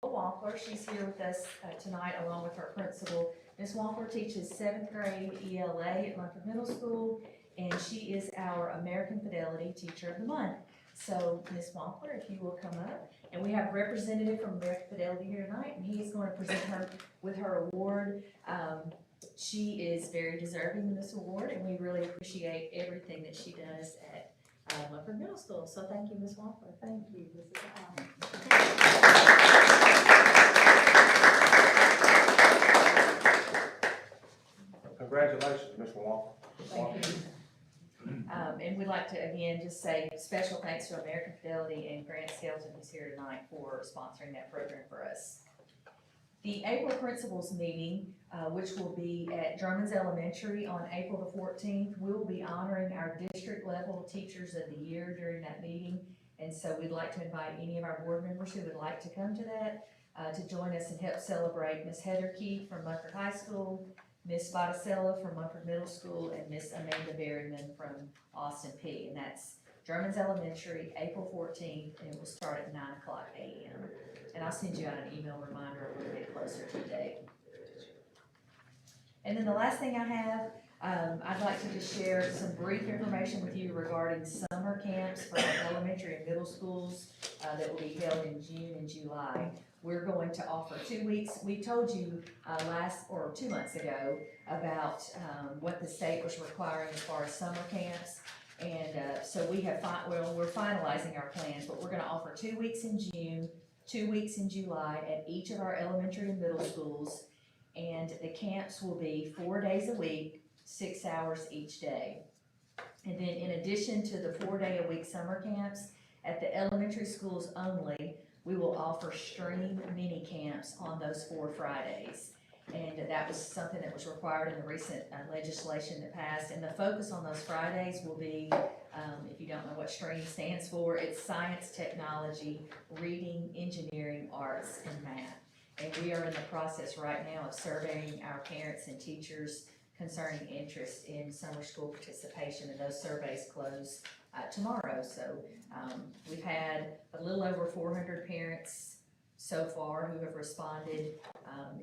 Wampler. She's here with us tonight along with her principal. Ms. Wampler teaches 7th grade ELA at Mumford Middle School, and she is our American Fidelity Teacher of the Month. So, Ms. Wampler, if you will come up, and we have a representative from American Fidelity here tonight, and he is going to present her with her award. She is very deserving of this award, and we really appreciate everything that she does at Mumford Middle School. So thank you, Ms. Wampler. Thank you. This is an honor. Congratulations, Ms. Wampler. Thank you. And we'd like to again just say special thanks to American Fidelity and Grant Skelton, who's here tonight, for sponsoring that program for us. The April Principals Meeting, which will be at Drummond's Elementary on April the 14th, we will be honoring our district level Teachers of the Year during that meeting. And so we'd like to invite any of our board members who would like to come to that to join us and help celebrate Miss Heather Keith from Mumford High School, Miss Spotticella from Mumford Middle School, and Miss Amanda Berryman from Austin P. And that's Drummond's Elementary, April 14th, and it will start at 9:00 a.m. And I'll send you out an email reminder a little bit closer to the date. And then the last thing I have, I'd like to just share some brief information with you regarding summer camps for our elementary and middle schools that will be held in June and July. We're going to offer 2 weeks. We told you 2 months ago about what the state was requiring as far as summer camps. And so we have, we're finalizing our plans, but we're gonna offer 2 weeks in June, 2 weeks in July at each of our elementary and middle schools. And the camps will be 4 days a week, 6 hours each day. And then in addition to the 4-day-a-week summer camps, at the elementary schools only, we will offer stream mini camps on those 4 Fridays. And that was something that was required in the recent legislation that passed. And the focus on those Fridays will be, if you don't know what STREAM stands for, it's science, technology, reading, engineering, arts, and math. And we are in the process right now of surveying our parents and teachers concerning interest in summer school participation, and those surveys close tomorrow. So we've had a little over 400 parents so far who have responded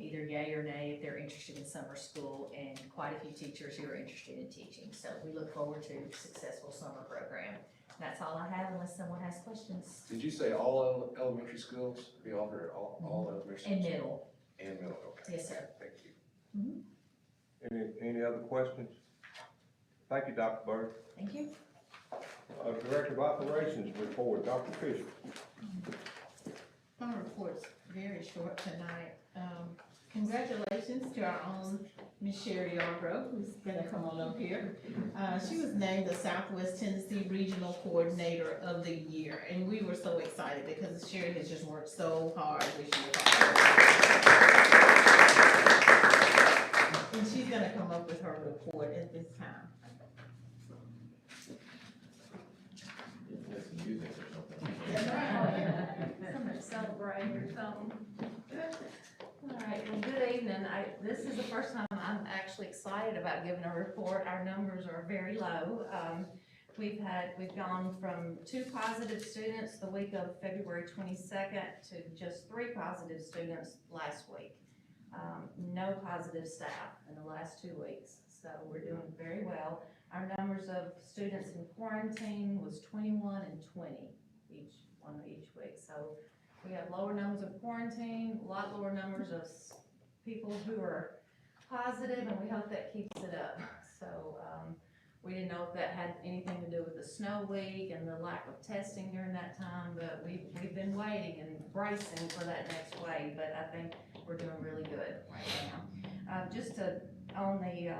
either yay or nay if they're interested in summer school, and quite a few teachers who are interested in teaching. So we look forward to a successful summer program. That's all I have unless someone has questions. Did you say all elementary schools? We offer all elementary schools? And middle. And middle, okay. Yes, sir. Thank you. Any other questions? Thank you, Dr. Bird. Thank you. Director of Operations report, Dr. Fisher. My report's very short tonight. Congratulations to our own Miss Sherry Yarbrough, who's gonna come on up here. She was named the Southwest Tennessee Regional Coordinator of the Year, and we were so excited because Sherry has just worked so hard this year. And she's gonna come up with her report at this time. Somebody celebrate or something. All right, well, good evening. This is the first time I'm actually excited about giving a report. Our numbers are very low. We've gone from 2 positive students the week of February 22nd to just 3 positive students last week. No positive staff in the last 2 weeks, so we're doing very well. Our numbers of students in quarantine was 21 and 20 each week. So we have lower numbers of quarantine, a lot lower numbers of people who are positive, and we hope that keeps it up. So we didn't know if that had anything to do with the snow week and the lack of testing during that time, but we've been waiting and bracing for that next wave, but I think we're doing really good right now. Just to, on the,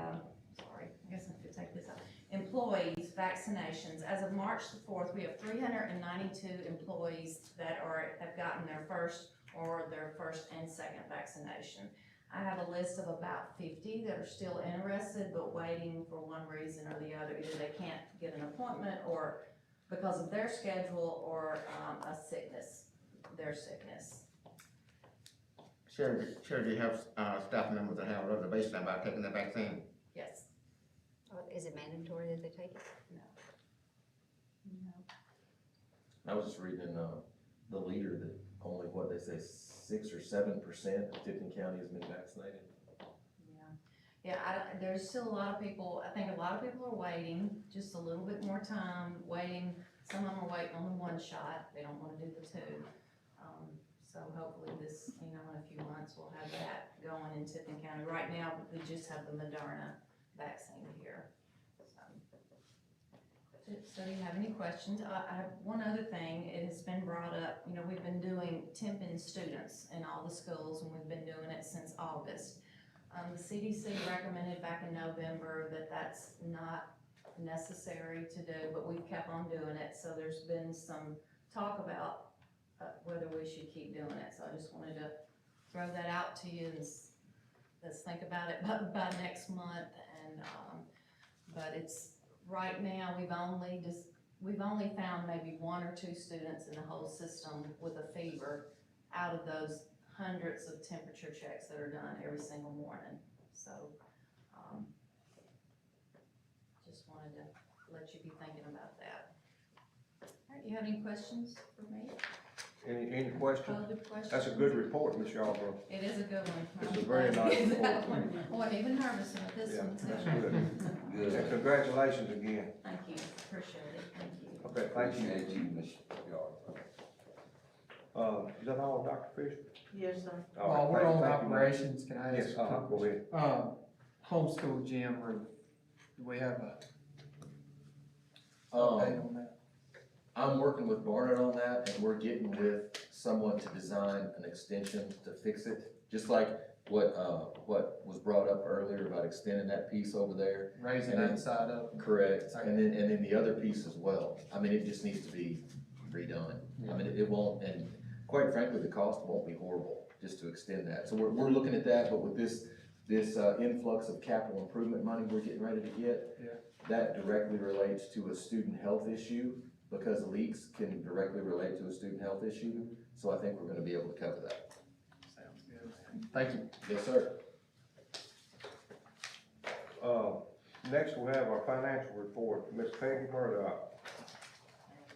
sorry, I guess I could take this out. Employees, vaccinations. As of March the 4th, we have 392 employees that have gotten their first and second vaccination. I have a list of about 50 that are still interested but waiting for one reason or the other. Either they can't get an appointment or because of their schedule or their sickness. Sure, do you have staff members that have reservations about taking the vaccine? Yes. Is it mandatory that they take it? No. I was just reading in the leader that only what they say 6 or 7% of Tipton County has been vaccinated. Yeah, there's still a lot of people, I think a lot of people are waiting, just a little bit more time, waiting. Some of them are waiting on the one shot, they don't wanna do the two. So hopefully this, in a few months, we'll have that going in Tipton County. Right now, we just have the Moderna vaccine here, so. So do you have any questions? I have one other thing, it has been brought up, we've been doing temping students in all the schools, and we've been doing it since August. The CDC recommended back in November that that's not necessary to do, but we've kept on doing it, so there's been some talk about whether we should keep doing it, so I just wanted to throw that out to you, and let's think about it by next month, and, but it's, right now, we've only found maybe 1 or 2 students in the whole system with a fever out of those hundreds of temperature checks that are done every single morning, so, just wanted to let you be thinking about that. All right, you have any questions for me? Any questions? Other questions? That's a good report, Ms. Yarborough. It is a good one. It's a very nice report. Oh, I'm even nervous about this Yeah, one too. that's good. Good. And congratulations again. Thank you, appreciate it, thank you. Okay, thank you. Appreciate you, Ms. Yarborough. Is that all, Dr. Fisher? Yes, sir. All While right, we're thank on you, operations, can I ask? Yes, go ahead. Homeschool gym roof, do we have a Um, update on that? I'm working with Barnett on that, and we're getting with someone to design an extension to fix it. Just like what was brought up earlier about extending that piece over there. Raising And then- that side up? Correct, and then the other piece as well. I mean, it just needs to be redone. I mean, it won't, and quite frankly, the cost won't be horrible just to extend that. So we're looking at that, but with this influx of capital improvement money we're getting ready to get, Yeah. that directly relates to a student health issue, because leaks can directly relate to a student health issue. So I think we're gonna be able to cover that. Sounds good, man. Thank you. Yes, sir. Next, we have our financial report, Ms. Peggy Murdoch.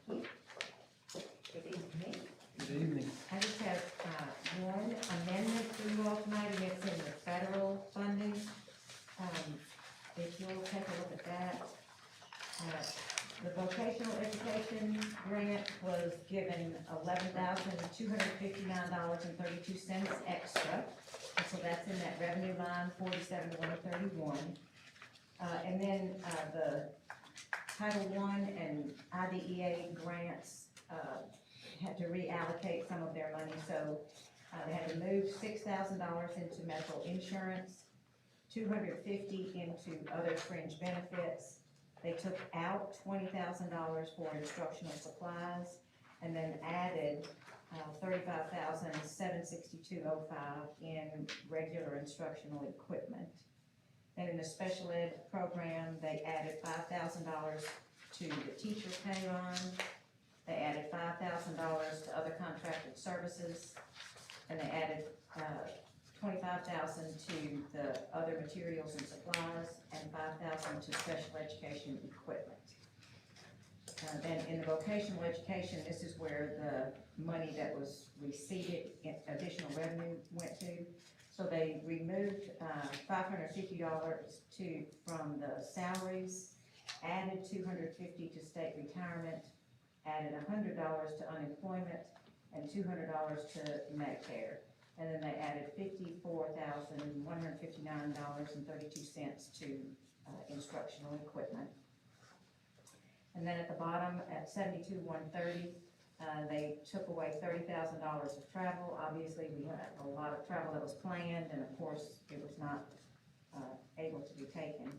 Good evening. Good evening. I just have, one amendment for you all tonight, and it's in the federal funding. If you'll take a look at that. The vocational education grant was given $11,259.32 extra. And so that's in that revenue line, 47,131. And then, the Title I and IDEA grants, had to reallocate some of their money, so, they had to move $6,000 into medical insurance, $250 into other fringe benefits. They took out $20,000 for instructional supplies, and then added, $35,762.05 in regular instructional equipment. And in the special ed program, they added $5,000 to the teacher pay line. They added $5,000 to other contracted services, and they added, $25,000 to the other materials and supplies, and $5,000 to special education equipment. Then in the vocational education, this is where the money that was received in additional revenue went to. So they removed, $550 from the salaries, added $250 to state retirement, added $100 to unemployment, and $200 to Medicare. And then they added $54,159.32 to instructional equipment. And then at the bottom, at 72,130, they took away $30,000 of travel. Obviously, we had a lot of travel that was planned, and of course, it was not able to be taken.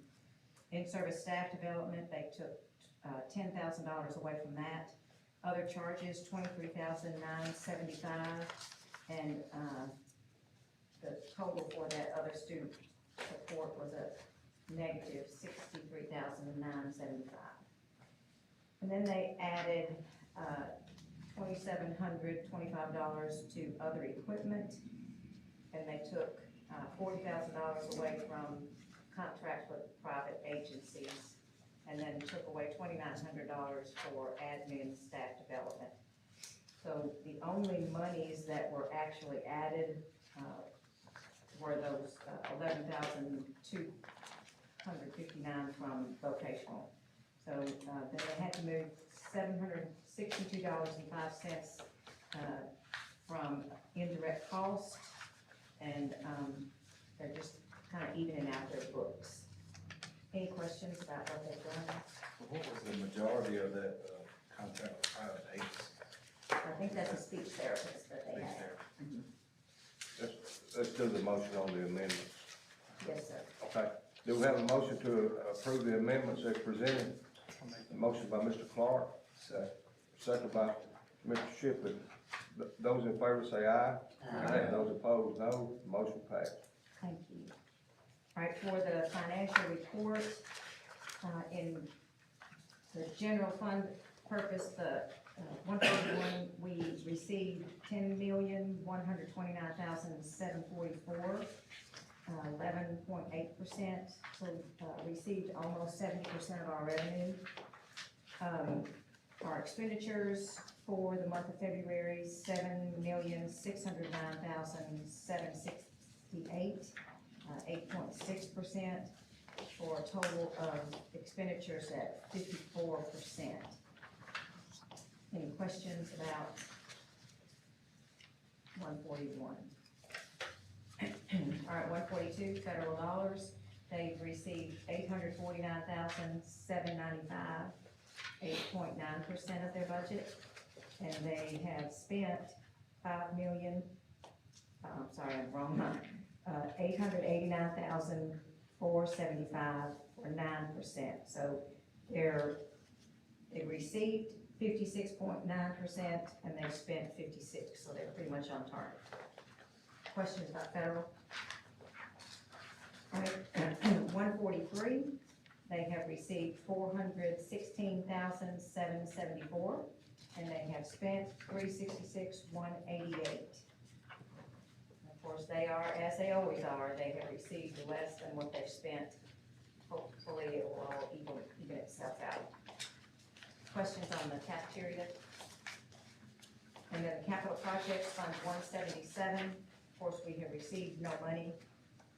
In-service staff development, they took $10,000 away from that. Other charges, $23,975, and the total for that other student support was a negative $63,975. And then they added $2,725 to other equipment, and they took $40,000 away from contracts with private agencies, and then took away $2,900 for admin staff development. So the only monies that were actually added, were those, 11,259 from vocational. So, then they had to move $762.05, from indirect cost, and, they're just kind of evening out their books. Any questions about what they've done? What was the majority of that, contract with private agency? I think that's a speech therapist that they have. Let's do the motion on the amendments. Yes, sir. Okay, do we have a motion to approve the amendments as presented? Motion by Mr. Clark, second by Mr. Shipley. Those in favor say aye. Aye. Those opposed, no. Motion passed. Thank you. All right, for the financial report, in the general fund purpose, the 141, we received 10,129,744, 11.8%. So received almost 70% of our revenue. Our expenditures for the month of February, 7,609,768, 8.6%, for a total of expenditures at 54%. Any questions about 141? All right, 142, federal dollars. They've received 849,795, 8.9% of their budget, and they have spent 889,475 for 9%. So they received 56.9% and they spent 56, so they're pretty much on target. Questions about federal? All right, 143, they have received 416,774, and they have spent 366,188. Of course, they are, as they always are, they have received less than what they've spent. Hopefully, it will all even itself out. Questions on the cafeteria? And then the capital projects, Fund 177, of course, we have received no money,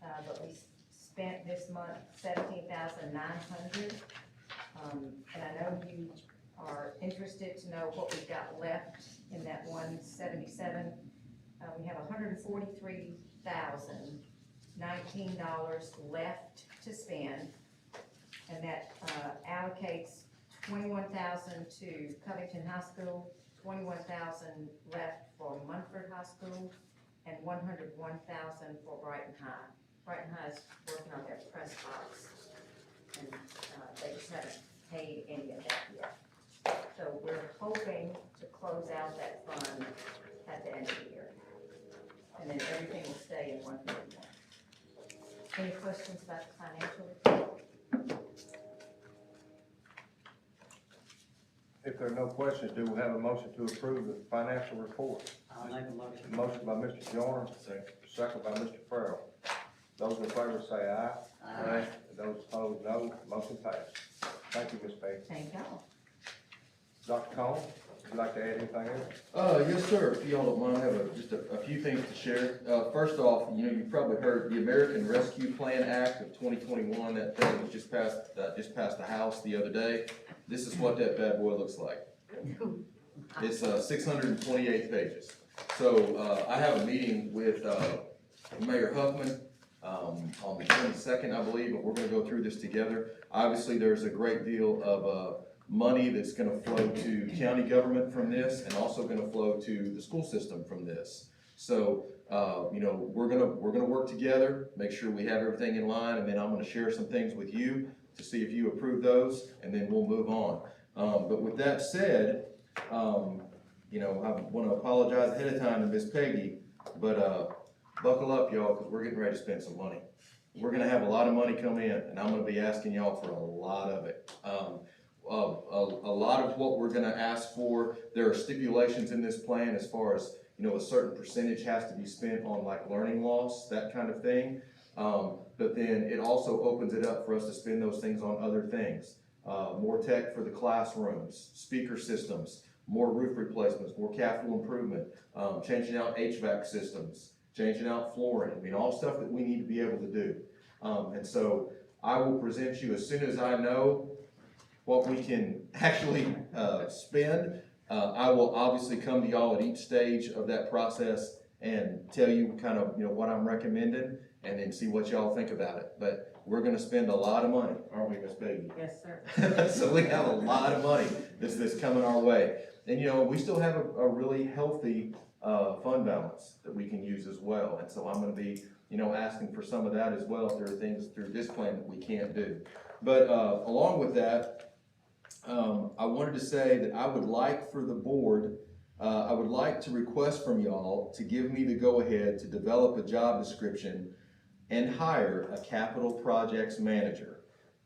but we spent this month 17,900. And I know you are interested to know what we've got left in that 177. We have $143,019 left to spend, and that allocates 21,000 to Covington High School, 21,000 left for Munford High School, and 101,000 for Brighton High. Brighton High is working on their press box, and they just haven't paid any of that yet. So we're hoping to close out that fund at the end of the year. And then everything will stay in 141. Any questions about the financial report? If there are no questions, do we have a motion to approve the financial report? I'll make a motion. Motion by Mr. Joyner, second by Mr. Farrell. Those in favor say aye. Aye. Those opposed, no. Motion passed. Thank you, Ms. Page. Thank y'all. Dr. Cohn, would you like to add anything else? Yes, sir. If y'all don't mind, I have just a few things to share. First off, you've probably heard the American Rescue Plan Act of 2021, that thing was just passed the House the other day. This is what that bad boy looks like. It's 628 pages. So I have a meeting with Mayor Huffman on the 22nd, I believe, and we're gonna go through this together. Obviously, there's a great deal of money that's gonna flow to county government from this, and also gonna flow to the school system from this. So, we're gonna work together, make sure we have everything in line, and then I'm gonna share some things with you to see if you approve those, and then we'll move on. But with that said, I wanna apologize ahead of time to Miss Peggy, but, buckle up, y'all, because we're getting ready to spend some money. We're gonna have a lot of money come in, and I'm gonna be asking y'all for a lot of it. A lot of what we're gonna ask for, there are stipulations in this plan as far as, a certain percentage has to be spent on like learning loss, that kind of thing. But then it also opens it up for us to spend those things on other things. More tech for the classrooms, speaker systems, more roof replacements, more capital improvement, changing out HVAC systems, changing out flooring, I mean, all stuff that we need to be able to do. And so I will present you as soon as I know what we can actually, spend. I will obviously come to y'all at each stage of that process and tell you kind of, what I'm recommending, and then see what y'all think about it. But we're gonna spend a lot of money, aren't we, Miss Peggy? Yes, sir. So we have a lot of money that's coming our way. And, we still have a really healthy, fund balance that we can use as well. And so I'm gonna be, asking for some of that as well, if there are things through this plan that we can't do. But, along with that, I wanted to say that I would like for the board, I would like to request from y'all to give me the go-ahead to develop a job description and hire a capital projects manager.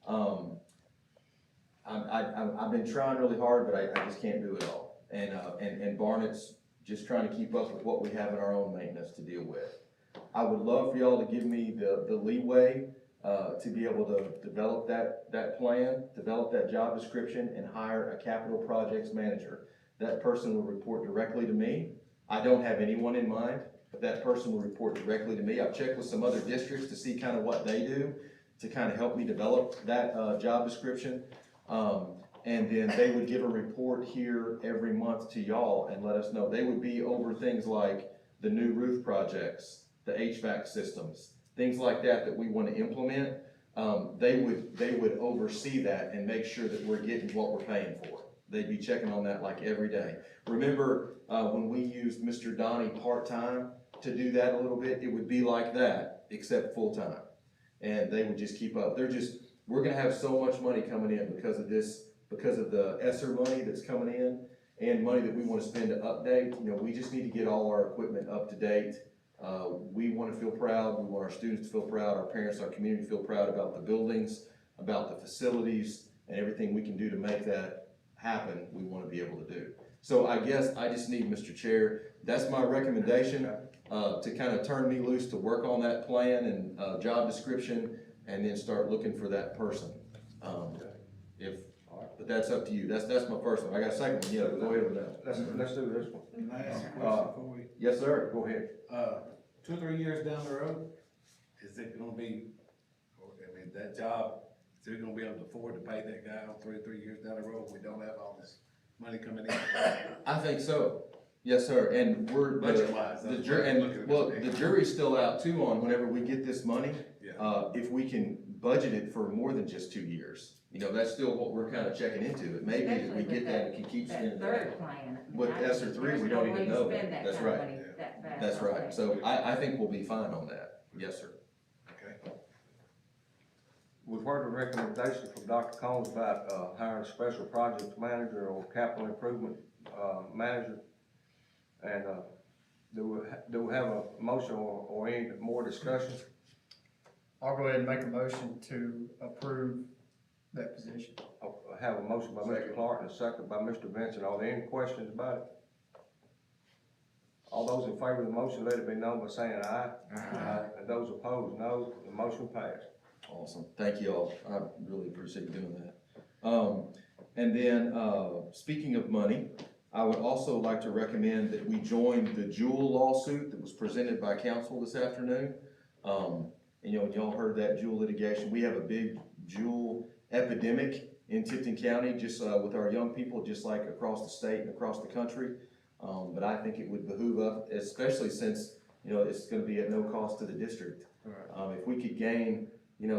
I've been trying really hard, but I just can't do it all. And Barnett's just trying to keep up with what we have in our own maintenance to deal with. I would love for y'all to give me the leeway to be able to develop that plan, develop that job description, and hire a capital projects manager. That person will report directly to me. I don't have anyone in mind, but that person will report directly to me. I've checked with some other districts to see kind of what they do to kind of help me develop that job description. And then they would give a report here every month to y'all and let us know. They would be over things like the new roof projects, the HVAC systems, things like that we want to implement. They would oversee that and make sure that we're getting what we're paying for. They'd be checking on that like every day. Remember, when we used Mr. Donnie part-time to do that a little bit, it would be like that, except full-time. And they would just keep up. We're gonna have so much money coming in because of this, because of the ESSER money that's coming in and money that we wanna spend to update. We just need to get all our equipment up to date. We wanna feel proud, we want our students to feel proud, our parents, our community to feel proud about the buildings, about the facilities, and everything we can do to make that happen, we wanna be able to do. So I guess I just need, Mr. Chair, that's my recommendation, to kind of turn me loose to work on that plan and, job description, and then start looking for that person. But that's up to you, that's my first one. I got a second one, yeah, go ahead with that. Let's do this one. Can I ask a question before we? Yes, sir, go ahead. 2 or 3 years down the road, is it gonna be, that job, is it gonna be able to afford to pay that guy on 3 years down the road? We don't have all this money coming in. I think so. Yes, sir, and we're, Budget-wise, the jury's still out too on whenever we get this money. Yeah. If we can budget it for more than just 2 years. That's still what we're kind of checking into. It may be that we get that and can keep spending That that. third plan. With ESSER 3, we don't even know that. That's right. That fast. That's right, so I think we'll be fine on that. Yes, sir. Okay. We've heard a recommendation from Dr. Combs about, hiring a special projects manager or capital improvement, manager. And, do we have a motion or any more discussion? I'll go ahead and make a motion to approve that position. I have a motion by Mr. Clark and a second by Mr. Vincent. Are there any questions about it? All those in favor of the motion, let it be known by saying aye. Aye. And those opposed, no. The motion passed. Awesome, thank you all, I really appreciate you doing that. And then, speaking of money, I would also like to recommend that we join the Jewel lawsuit that was presented by council this afternoon. And y'all heard that Jewel litigation. We have a big Jewel epidemic in Tipton County, just with our young people, just like across the state and across the country. But I think it would behoove us, especially since, it's gonna be at no cost to the district. If we could gain,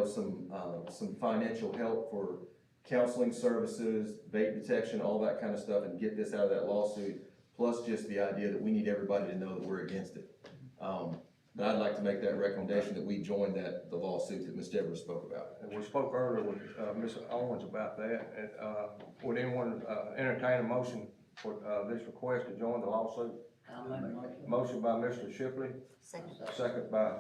some financial help for counseling services, bait detection, all that kind of stuff, and get this out of that lawsuit, plus just the idea that we need everybody to know that we're against it. But I'd like to make that recommendation that we join the lawsuit that Ms. Deborah spoke about. And we spoke earlier with, Ms. Owens about that. And, would anyone, entertain a motion for, this request to join the lawsuit? I'll make a motion. Motion by Mr. Shipley, second by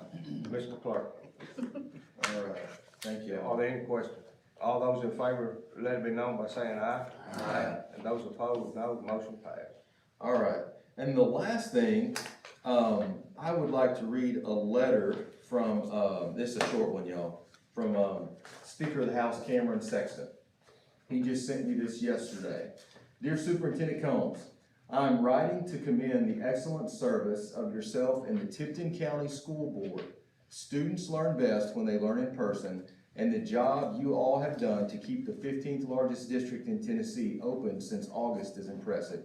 Mr. Clark. All right, thank you. Are there any questions? All those in favor, let it be known by saying aye. Aye. And those opposed, no. The motion passed. All right, and the last thing, I would like to read a letter from, this is a short one, y'all, from, Speaker of the House, Cameron Sexton. He just sent me this yesterday. Dear Superintendent Combs, I'm writing to commend the excellent service of yourself and the Tipton County School Board. Students learn best when they learn in person, and the job you all have done to keep the 15th largest district in Tennessee open since August is impressive.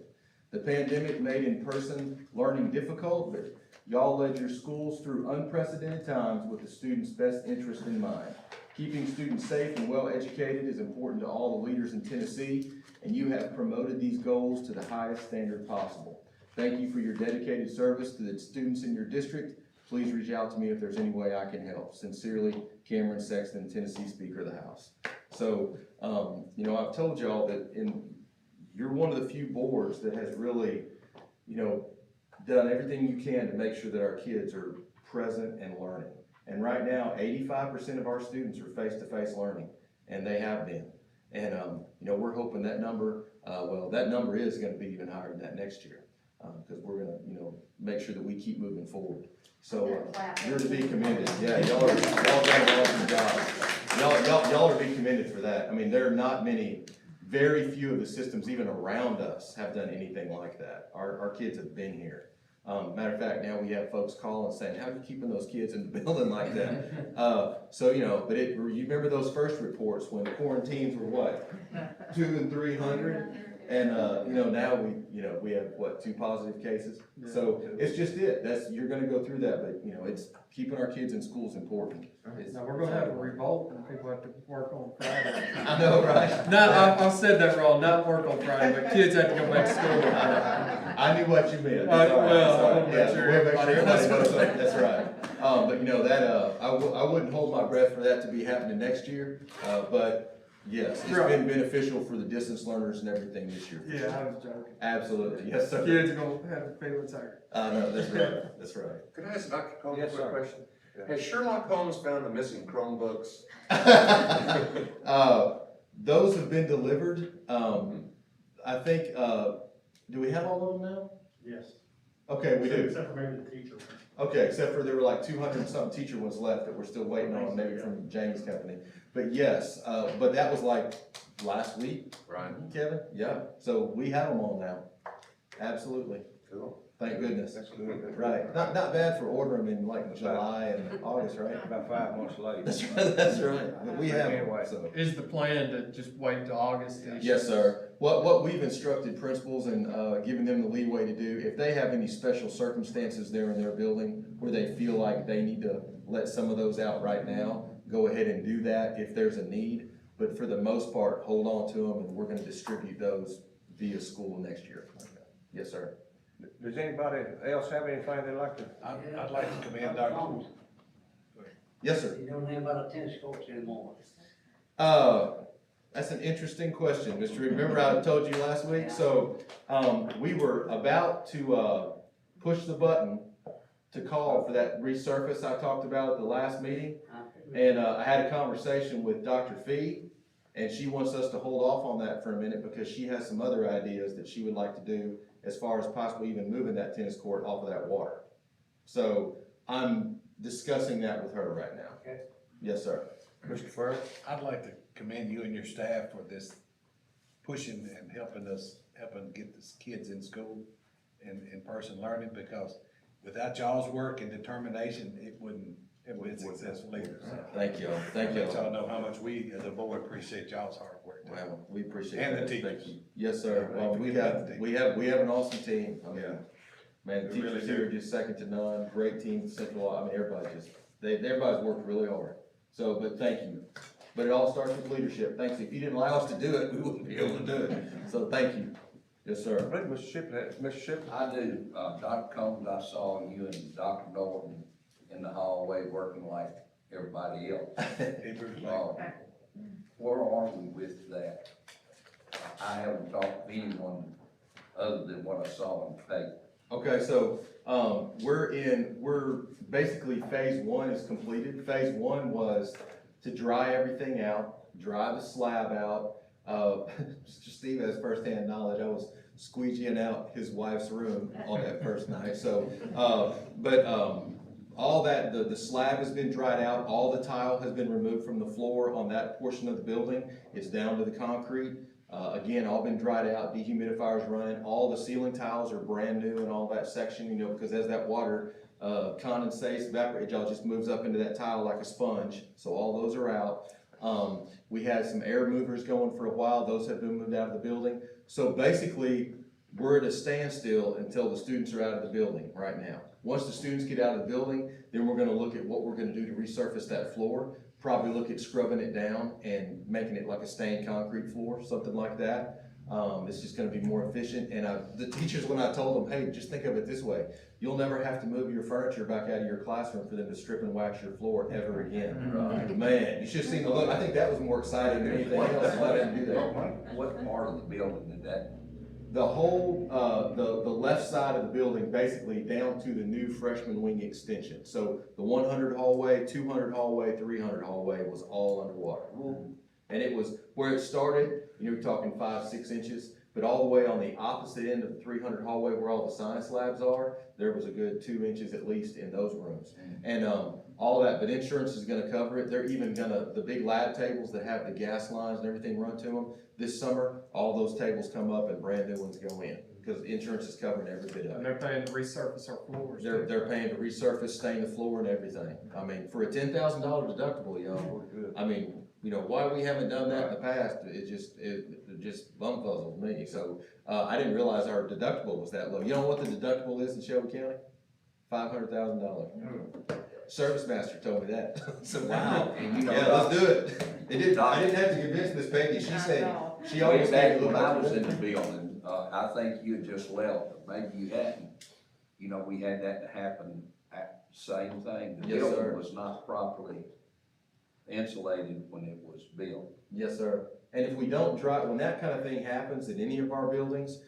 The pandemic made in-person learning difficult, but y'all led your schools through unprecedented times with the students' best interest in mind. Keeping students safe and well-educated is important to all the leaders in Tennessee, and you have promoted these goals to the highest standard possible. Thank you for your dedicated service to the students in your district. Please reach out to me if there's any way I can help. Sincerely, Cameron Sexton, Tennessee Speaker of the House. So, you know, I've told y'all that you're one of the few boards that has really, you know, done everything you can to make sure that our kids are present and learning. And right now, 85% of our students are face-to-face learning, and they have been. And, you know, we're hoping that number, that number is gonna be even higher than that next year. Because we're gonna, you know, make sure that we keep moving forward. So, you're to be commended. Yeah, y'all done an awesome job. Y'all are to be commended for that. I mean, there are not many, very few of the systems even around us have done anything like that. Our kids have been here. Matter of fact, now we have folks calling saying, how are you keeping those kids in the building like that? So, you know, but you remember those first reports when quarantines were what? 200 and 300? And, you know, now we have what, 2 positive cases? So it's just you're gonna go through that, but you know, it's keeping our kids in school is important. Now, we're gonna have a revolt and people have to work on Friday. I know, right? No, I said that wrong, not work on Friday, but kids have to go back to school. I knew what you meant. Well, I wanna make Yeah, sure we'll make sure everybody everybody knows knows. that. That's right. But you know, that, I wouldn't hold my breath for that to be happening next year, but yes, it's been beneficial for the distance learners and everything this year. Yeah, I was joking. Absolutely, yes, sir. Kids are gonna have feelings hurt. No, that's right, that's right. Could I ask Dr. Combs a Yes, quick sir. question? Yeah. Has Sherlock Holmes found the missing Chromebooks? Those have been delivered, I think, do we have all of them now? Yes. Okay, we do. Except for maybe the teacher. Okay, except for there were like 200 and some teacher ones left that we're still waiting on, maybe from James' company. But yes, but that was like last week, Right. Kevin? Yeah, so we have them all now. Absolutely. Cool. Thank goodness. That's good. Right, not bad for ordering them in like July and August, right? About 5 months late. That's right. But we have them, Anyway. so. Is the plan to just wait till August? to issue? Yes, sir. What we've instructed principals and, giving them the leeway to do, if they have any special circumstances there in their building where they feel like they need to let some of those out right now, go ahead and do that if there's a need. But for the most part, hold on to them and we're gonna distribute those via school next year. Yes, sir. Does anybody else have anything they'd like to? I'd like to commend Dr. Yes, sir. You don't have about tennis courts anymore. That's an interesting question, Mr. Reed. Remember I told you last week? So, we were about to, push the button to call for that resurface I talked about at the last meeting. And, I had a conversation with Dr. Fee, and she wants us to hold off on that for a minute because she has some other ideas that she would like to do as far as possibly even moving that tennis court off of that water. So, I'm discussing that with her right now. Okay. Yes, sir. Mr. Furr? I'd like to commend you and your staff for this pushing and helping get the kids in school and in-person learning, because without y'all's work and determination, it wouldn't have been successful either. So, Thank y'all. Thank let y'all. y'all know how much we, as a board, appreciate y'all's hard work. Well, we appreciate And that. the Thank teachers. you. Yes, sir. Yeah, Well, we have an awesome team. I mean, Yeah. man, the We really teachers here are do. just second to none. Great team, Central, I mean, everybody's worked really hard. So, but thank you. But it all starts with leadership. Thanks. If you didn't allow us to do it, we wouldn't be able to do it. So thank you. Yes, I sir. believe Mr. Shipley. I do, Dr. Combs, I saw you and Dr. Norton in the hallway working like everybody else. Where are we with that? I haven't talked to anyone other than what I saw in the paper. Okay, so, we're basically phase 1 is completed. Phase 1 was to dry everything out, dry the slab out. Mr. Steve has firsthand knowledge. I was squeegeeing out his wife's room on that first night. So, all that, the slab has been dried out, all the tile has been removed from the floor on that portion of the building. It's down to the concrete. Again, all been dried out, dehumidifiers running, all the ceiling tiles are brand new in all that section, you know, because as that water condensates, evaporates, it all just moves up into that tile like a sponge, so all those are out. We had some air movers going for a while, those have been moved out of the building. So basically, we're at a standstill until the students are out of the building right now. Once the students get out of the building, then we're gonna look at what we're gonna do to resurface that floor. Probably look at scrubbing it down and making it like a stained concrete floor, something like that. It's just gonna be more efficient, and the teachers, when I told them, hey, just think of it this way, you'll never have to move your furniture back out of your classroom for them to strip and wax your floor ever again. Man, you should've seen the look, I think that was more exciting than anything else, I didn't do that. What part of the building did that? The whole, the left side of the building, basically down to the new freshman wing extension. So the 100 hallway, 200 hallway, 300 hallway was all underwater. And it was, where it started, you know, you're talking 5-6 inches, but all the way on the opposite end of the 300 hallway where all the science labs are, there was a good 2 inches at least in those rooms. And all that, but insurance is gonna cover it. They're even gonna, the big lab tables that have the gas lines and everything run to them, this summer, all those tables come up and brand new ones go in, because insurance is covering every bit of And it. they're paying to resurface our floors. They're paying to resurface, stain the floor and everything. I mean, for a $10,000 deductible, y'all, I mean, you know, why we haven't done that in the past, it just bumfuzzled me. So, I didn't realize our deductible was that low. You know what the deductible is in Shelby County? $500,000. Service master told me that. So, wow. And you know, Yeah, let's do it. I didn't have to convince Miss Peggy. She said, she always way had back to when look I like was in the building, I think you had just left, but maybe you hadn't. You know, we had that to happen at the same thing. The Yes, sir. building was not properly insulated when it was built. Yes, sir. And if we don't dry, when that kind of thing happens in any of our buildings,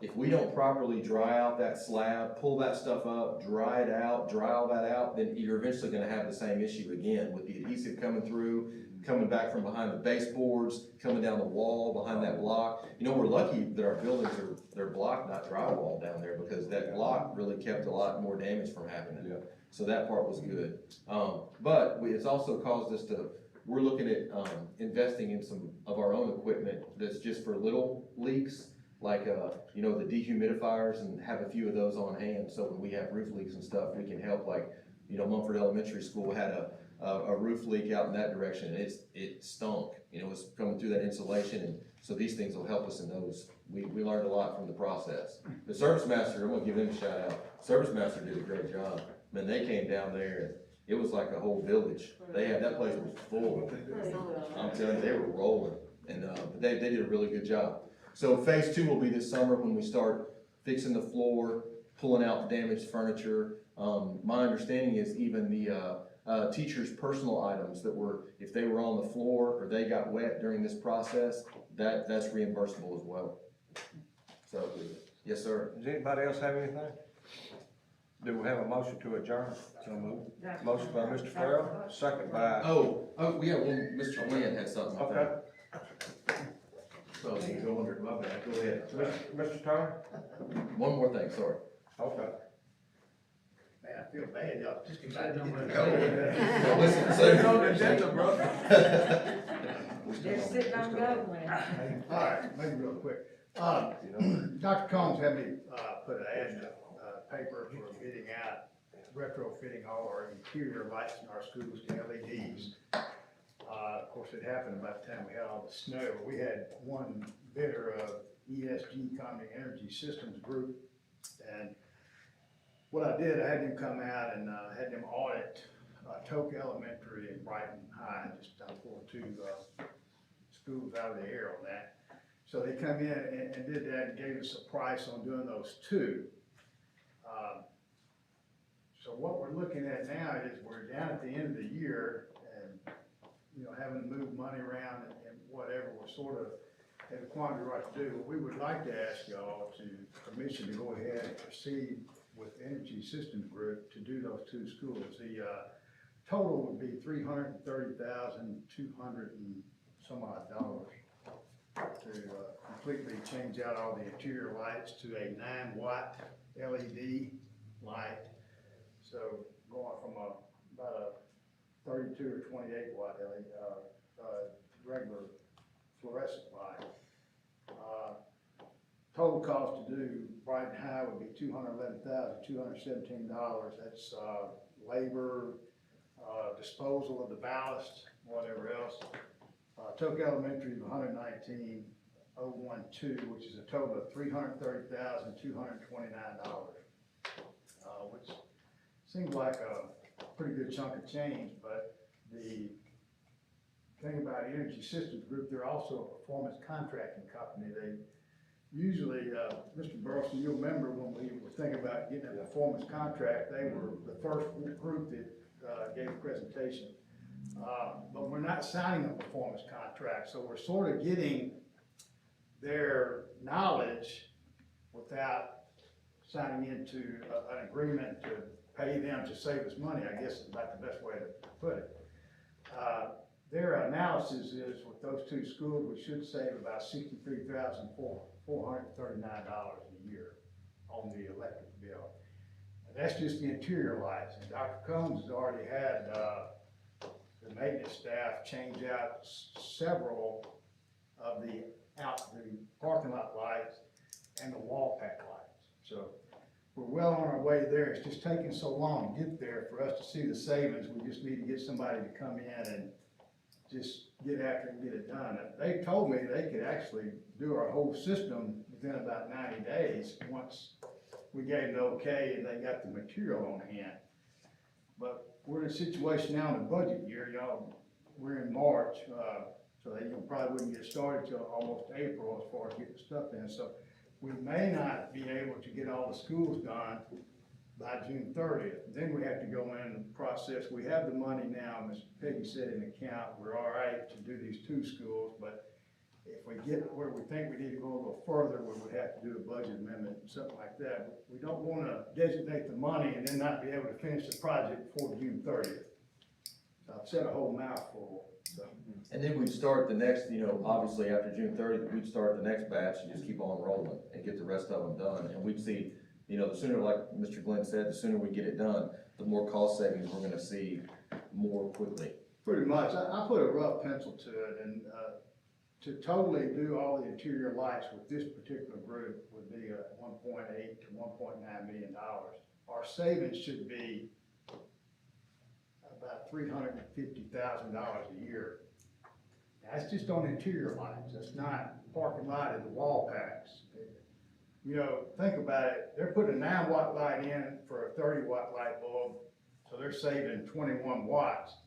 if we don't properly dry out that slab, pull that stuff up, dry it out, dry all that out, then you're eventually gonna have the same issue again with the adhesive coming through, coming back from behind the baseboards, coming down the wall behind that block. You know, we're lucky that our buildings they're block, not drywall down there, because that block really kept a lot more damage from happening. Yeah. So that part was good. But it's also caused us we're looking at, investing in some of our own equipment that's just for little leaks, like, you know, the dehumidifiers, and have a few of those on hand, so when we have roof leaks and stuff, we can help. Like, you know, Mumford Elementary School had a roof leak out in that direction, and it stunk, you know, it was coming through that insulation, and so these things will help us in those. We learned a lot from the process. The service master, I'm gonna give him a shout out. Service master did a great job. Man, they came down there, and it was like a whole village. That place was full. I'm telling you, they were rolling, and, but they did a really good job. So phase 2 will be this summer when we start fixing the floor, pulling out damaged furniture. My understanding is even the teachers' personal items that if they were on the floor or they got wet during this process, that's reimbursable as well. So, yes, sir. Does anybody else have anything? Do we have a motion to adjourn? So moved. Motion by Mr. Farrell, second by, Oh, yeah, well, Mr. Lynn had something, I think. okay, So, you go under, my bad, go ahead. Mr. Turner? One more thing, sorry. Okay. Man, I feel bad, y'all just decided on Well, listen, so. They're sitting on Goblin. All right, maybe real quick. Dr. Combs had me, put an ad in the paper for bidding out, retrofitting all our interior lights in our schools to LEDs. Of course, it happened about the time we had all the snow, but we had one bidder of ESG Comedy Energy Systems Group. And what I did, I had them come out and had them audit Toke Elementary and Brighton High, just pulled 2 schools out of the air on that. So they come in and did that and gave us a price on doing those 2. So what we're looking at now is we're down at the end of the year and, you know, having to move money around and whatever, we're sort of at a quandary what to do. But we would like to ask y'all to permission to go ahead and proceed with Energy Systems Group to do those 2 schools. The total would be $330,200 and some odd to completely change out all the interior lights to a 9-watt LED light. So going from about a 32 or 28 watt LED, regular fluorescent light total cost to do Brighton High would be $211,217. That's, labor, disposal of the ballast, whatever else. Toke Elementary is $119,012, which is a total of $330,229. Which seems like a pretty good chunk of change, but the thing about Energy Systems Group, they're also a performance contracting company. They usually, Mr. Burleson, you'll remember when we were thinking about getting a performance contract, they were the first group that gave a presentation. But we're not signing a performance contract, so we're sort of getting their knowledge without signing into an agreement to pay them to save us money, I guess is about the best way to put it. Their analysis is with those two schools, we should save about $63,439 a year on the electric bill. And that's just the interior lights. And Dr. Combs has already had the maintenance staff change out several of the parking lot lights and the wall pack lights. So we're well on our way there. It's just taking so long to get there for us to see the savings. We just need to get somebody to come in and just get after it and get it done. They told me they could actually do our whole system within about 90 days once we gave them the okay and they got the material on hand. But we're in a situation now in the budget year, y'all, we're in March, so they probably wouldn't get started till almost April as far as getting stuff in. So we may not be able to get all the schools done by June 30th. Then we have to go in and process. We have the money now, Ms. Peggy said in the account, we're all right to do these two schools, but if we get where we think we need to go a little further, we would have to do a budget amendment, something like that. We don't want to designate the money and then not be able to finish the project before June 30th. So I've said a whole mouthful. So. And then we'd start the next, obviously after June 30th, we'd start the next batch and just keep on rolling and get the rest of them done. And we'd see, the sooner, like Mr. Glenn said, the sooner we get it done, the more cost savings we're gonna see more quickly. Pretty much. I put a rough pencil to it, and to totally do all the interior lights with this particular group would be $1.8 to $1.9 million. Our savings should be about $350,000 a year. That's just on interior lights. That's not parking lot and the wall packs. Think about it. They're putting a 9-watt light in for a 30-watt light bulb, so they're saving 21 watts.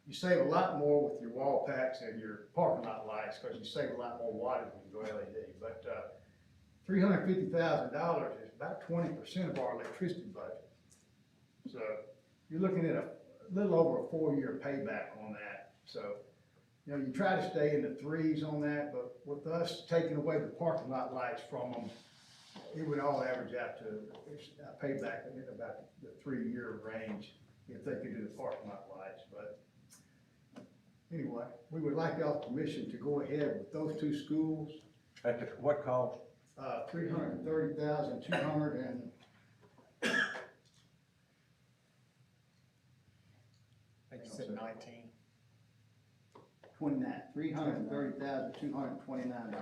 You save a lot more with your wall packs and your parking lot lights because you save a lot more wattage when you go LED. But $350,000 is about 20% of our electricity budget. So you're looking at a little over a 4-year payback on that. So, you try to stay in the 3s on that, but with us taking away the parking lot lights from them, it would all average out to a payback in about the 3-year range if they could do the parking lot lights. But anyway, we would like y'all's permission to go ahead with those two schools. At what cost? $330,200 and I think you said 19. $330,229.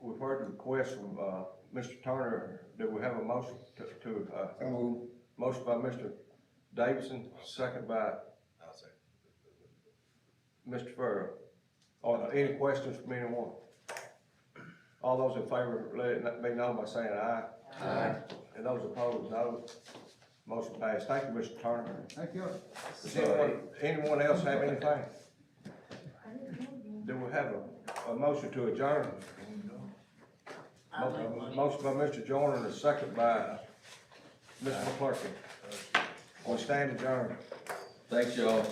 We've heard the request from, Mr. Turner. Do we have a motion motion by Mr. Davidson, second by Mr. Farrell. Any questions from anyone? All those in favor, let it be known by saying aye. Aye. And those opposed, no. Motion passed. Thank you, Mr. Turner. Thank you. Does anyone else have anything? Do we have a motion to adjourn? Motion by Mr. Joyner and a second by Mr. McClurkin. We stand adjourned. Thanks, y'all.